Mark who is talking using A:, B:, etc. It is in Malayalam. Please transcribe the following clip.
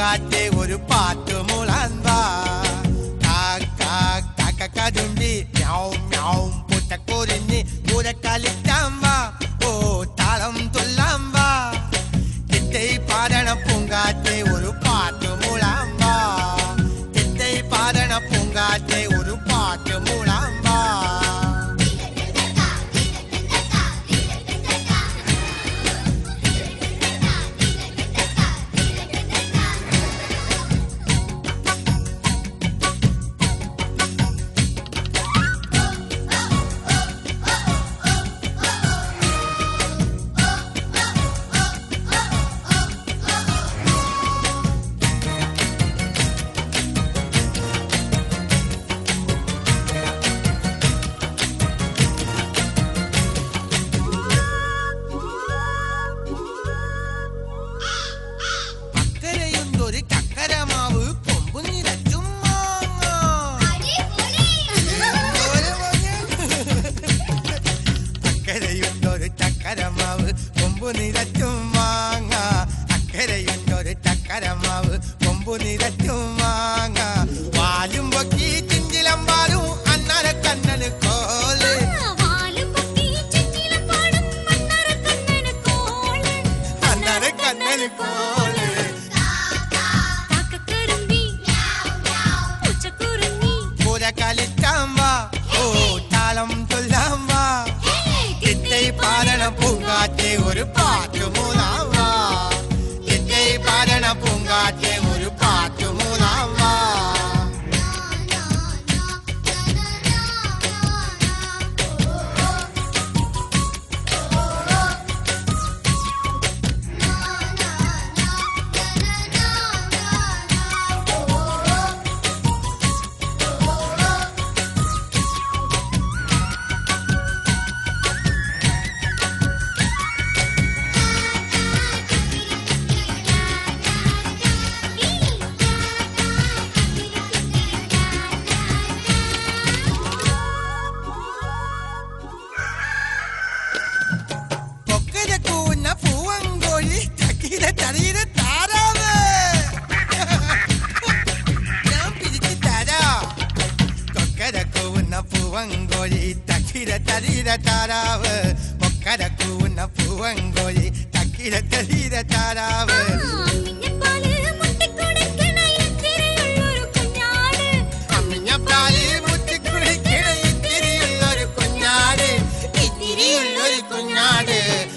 A: പൂങ്കാറ്റെ ഒരു പാട്ടുമുളാൻ വാ കാക്കതുണ്ടി മ്യാവും മ്യാവും പൂച്ചക്കുരിഞ്ഞ് പൂരക്കളിക്കാൻ വാ ഓ താളം തുള്ളാൻ വാ തിത്തൈ പാടണ പൂങ്കാറ്റെ ഒരു പാട്ടുമുളാൻ വാ തിത്തൈ പാടണ പൂങ്കാറ്റെ ഒരു പാട്ടുമുളാൻ വാ ചക്കരമാവ് കൊമ്പു നിറച്ചും മാങ്ങ അക്കരയുണ്ടൊരു ചക്കരമാവ് കൊമ്പു നിറച്ചും മാങ്ങ വാലും പൊക്കി ചിഞ്ചിലമ്പാലും അന്നര കണ്ണന് കോല് അന്നര കണ്ണന് കോല് പൂര കളിച്ചാൻ വാ ഓ താളം തുള്ളാൻ വാ തിത്തൈ പാടണ പൂങ്കാറ്റെ ഒരു പാട്ടുമുളാൻ വാ തിത്തൈ പാടണ പൂങ്കാറ്റെ ഒരു പാട്ടുമുളാൻ വാ പൂവങ്കോഴി തക്കിര തരീര താരാവ് കൊക്കരക്കൂന്ന പൂവങ്കോഴി തക്കിര തരീര താരാവ്